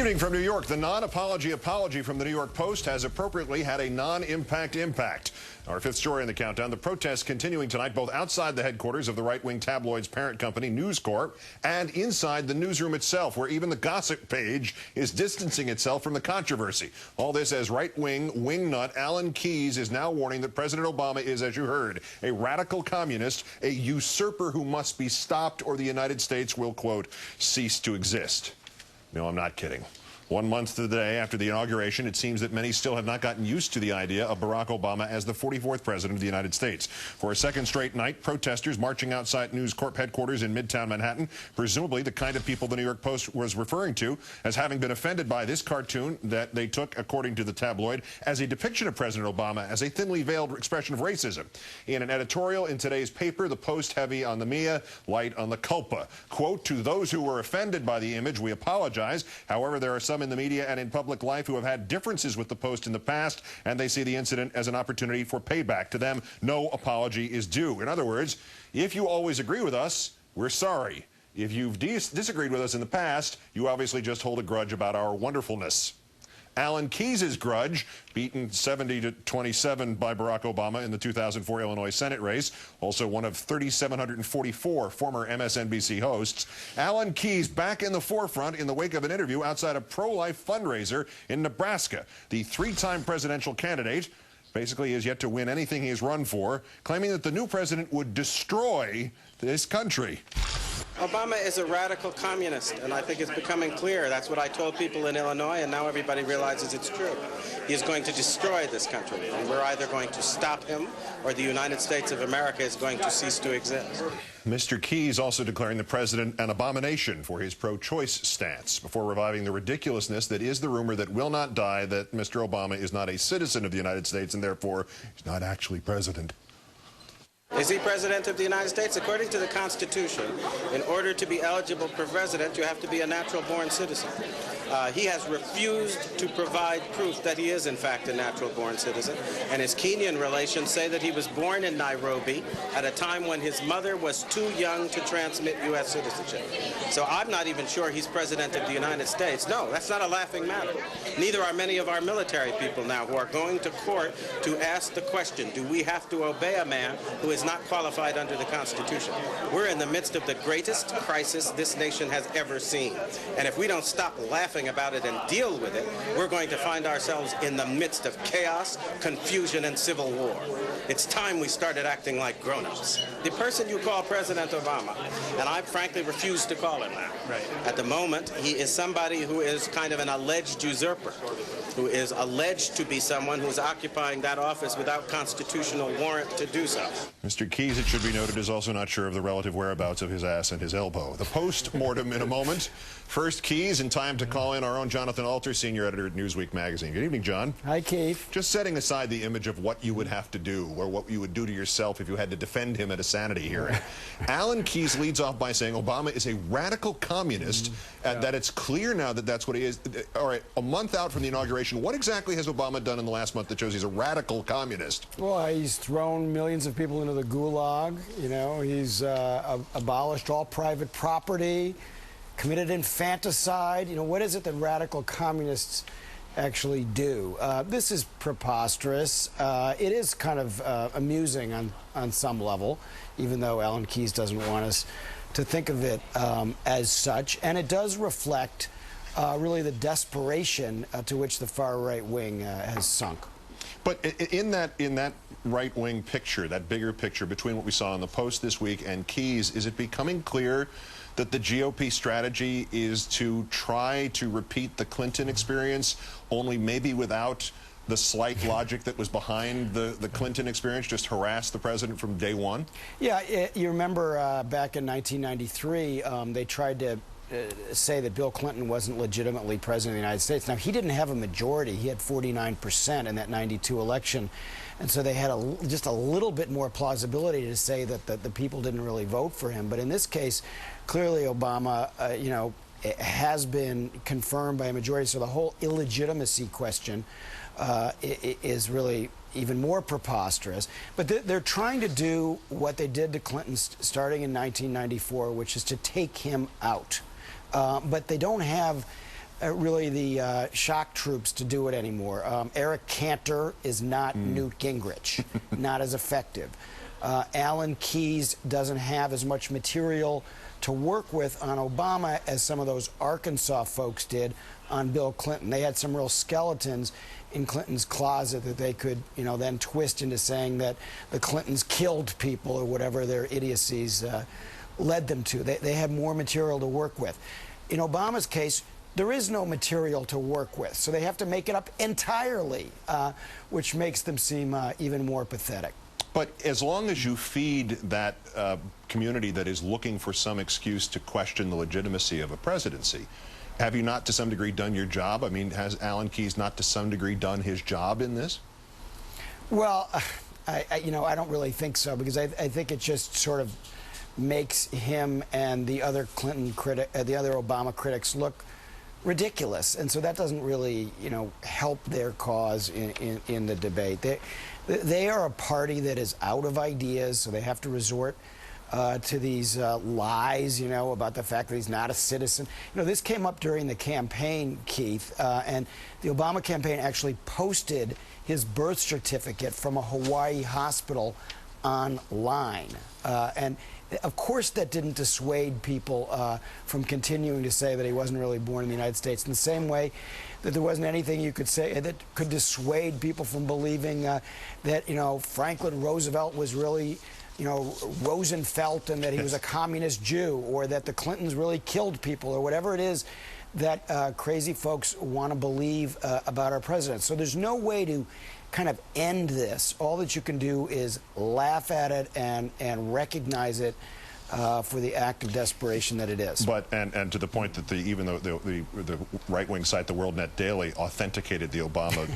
evening from New York. The non-apology apology from the New York Post has appropriately had a non-impact impact. Our fifth story in the countdown, the protests continuing tonight both outside the headquarters of the right-wing tabloid's parent company, News Corp, and inside the newsroom itself, where even the gossip page is distancing itself from the controversy. All this as right-wing wingnut Alan Keyes is now warning that President Obama is, as you heard, a radical communist, a usurper who must be stopped or the United States will, quote, cease to exist. No, I'm not kidding. 1 month to the day after the inauguration, it seems that many still have not gotten used to the idea of Barack Obama as the 44th president of the United States. For a second straight night, protesters marching outside News Corp headquarters in Midtown Manhattan, presumably the kind of people the New York Post was referring to as having been offended by this cartoon that they took, according to the tabloid, as a depiction of President Obama as a thinly veiled expression of racism. In an editorial in today's paper, the Post heavy on the mea, light on the culpa. Quote, to those who were offended by the image, we apologize. However, there are some in the media and in public life who have had differences with the Post in the past, and they see the incident as an opportunity for payback. To them, no apology is due. In other words, if you always agree with us, we're sorry. If you've disagreed with us in the past, you obviously just hold a grudge about our wonderfulness. Alan Keyes' grudge, beaten 70-27 by Barack Obama in the 2004 Illinois Senate race, also one of 3,744 former MSNBC hosts. Alan Keyes back in the forefront in the wake of an interview outside a pro-life fundraiser in Nebraska. The three-time presidential candidate basically has yet to win anything he has run for, claiming that the new president would destroy this country. Obama is a radical communist, and I think it's becoming clear. That's what I told people in Illinois, and now everybody realizes it's true. He is going to destroy this country, and we're either going to stop him or the United States of America is going to cease to exist. Mr. Keyes also declaring the president an abomination for his pro-choice stance before reviving the ridiculousness that is the rumor that will not die that Mr. Obama is not a citizen of the United States and therefore he's not actually president. Is he president of the United States? According to the Constitution, in order to be eligible for president, you have to be a natural-born citizen. He has refused to provide proof that he is, in fact, a natural-born citizen, and his Kenyan relations say that he was born in Nairobi at a time when his mother was too young to transmit U.S. citizenship. So I'm not even sure he's president of the United States. No, that's not a laughing matter. Neither are many of our military people now who are going to court to ask the question, do we have to obey a man who is not qualified under the Constitution? We're in the midst of the greatest crisis this nation has ever seen. And if we don't stop laughing about it and deal with it, we're going to find ourselves in the midst of chaos, confusion, and civil war. It's time we started acting like grown-ups. The person you call President Obama, and I frankly refuse to call him that. Right. At the moment, he is somebody who is kind of an alleged usurper, who is alleged to be someone who is occupying that office without constitutional warrant to do so. Mr. Keyes, it should be noted, is also not sure of the relative whereabouts of his ass and his elbow. The post-mortem in a moment. First, Keyes, in time to call in our own Jonathan Alter, senior editor at Newsweek magazine. Good evening, John. Hi, Keith. Just setting aside the image of what you would have to do or what you would do to yourself if you had to defend him at a sanity hearing. Alan Keyes leads off by saying Obama is a radical communist, that it's clear now that that's what he is. All right, a month out from the inauguration, what exactly has Obama done in the last month that shows he's a radical communist? Well, he's thrown millions of people into the gulag. You know, he's abolished all private property, committed infanticide. You know, what is it that radical communists actually do? This is preposterous. It is kind of amusing on some level, even though Alan Keyes doesn't want us to think of it as such. And it does reflect really the desperation to which the far right wing has sunk. But in that right-wing picture, that bigger picture between what we saw in the Post this week and Keyes, is it becoming clear that the GOP strategy is to try to repeat the Clinton experience, only maybe without the slight logic that was behind the Clinton experience, just harass the president from day one? Yeah, you remember back in 1993, they tried to say that Bill Clinton wasn't legitimately president of the United States. Now, he didn't have a majority. He had 49% in that 92 election. And so they had just a little bit more plausibility to say that the people didn't really vote for him. But in this case, clearly Obama, you know, has been confirmed by a majority. So the whole illegitimacy question is really even more preposterous. But they're trying to do what they did to Clinton starting in 1994, which is to take him out. But they don't have really the shock troops to do it anymore. Eric Cantor is not Newt Gingrich, not as effective. Alan Keyes doesn't have as much material to work with on Obama as some of those Arkansas folks did on Bill Clinton. They had some real skeletons in Clinton's closet that they could, then twist into saying that the Clintons killed people or whatever their idiocies led them to. They had more material to work with. In Obama's case, there is no material to work with, so they have to make it up entirely, which makes them seem even more pathetic. But as long as you feed that community that is looking for some excuse to question the legitimacy of a presidency, have you not to some degree done your job? I mean, has Alan Keyes not to some degree done his job in this? Well, I don't really think so, because I think it just sort of makes him and the other the other Obama critics look ridiculous, and so that doesn't really, help their cause in the debate. They are a party that is out of ideas, so they have to resort to these lies, about the fact that he's not a citizen. This came up during the campaign, Keith, and the Obama campaign actually posted his birth certificate from a Hawaii hospital online. And of course that didn't dissuade people from continuing to say that he wasn't really born in the United States, in the same way that there wasn't anything you could say that could dissuade people from believing that, Franklin Roosevelt was really, Rosenfeld, and that he was a communist Jew, or that the Clintons really killed people, or whatever it is that crazy folks want to believe about our president. So there's no way to kind of end this. All that you can do is laugh at it and recognize it for the act of desperation that it is. But and to the point that even though the right-wing site, the WorldNet Daily, authenticated the Obama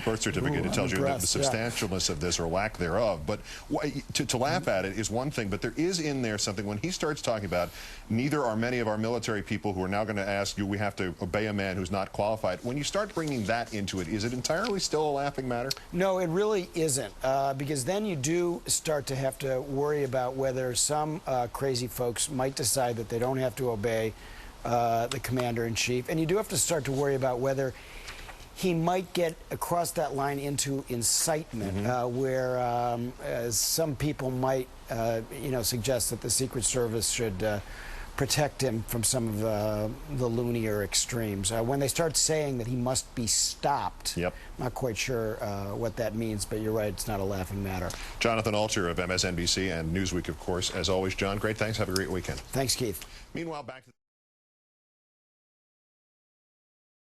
birth certificate, it tells you the substantialness of this or lack thereof. But to laugh at it is one thing, but there is in there something when he starts talking about neither are many of our military people who are now going to ask you, we have to obey a man who's not qualified. When you start bringing that into it, is it entirely still a laughing matter? No, it really isn't, because then you do start to have to worry about whether some crazy folks might decide that they don't have to obey the commander-in-chief. And you do have to start to worry about whether he might get across that line into incitement, where some people might, suggest that the Secret Service should protect him from some of the loonier extremes. When they start saying that he must be stopped, I'm not quite sure what that means, but you're right, it's not a laughing matter. Jonathan Alter of MSNBC and Newsweek, of course. As always, John, great thanks. Have a great weekend. Thanks, Keith. Meanwhile, back to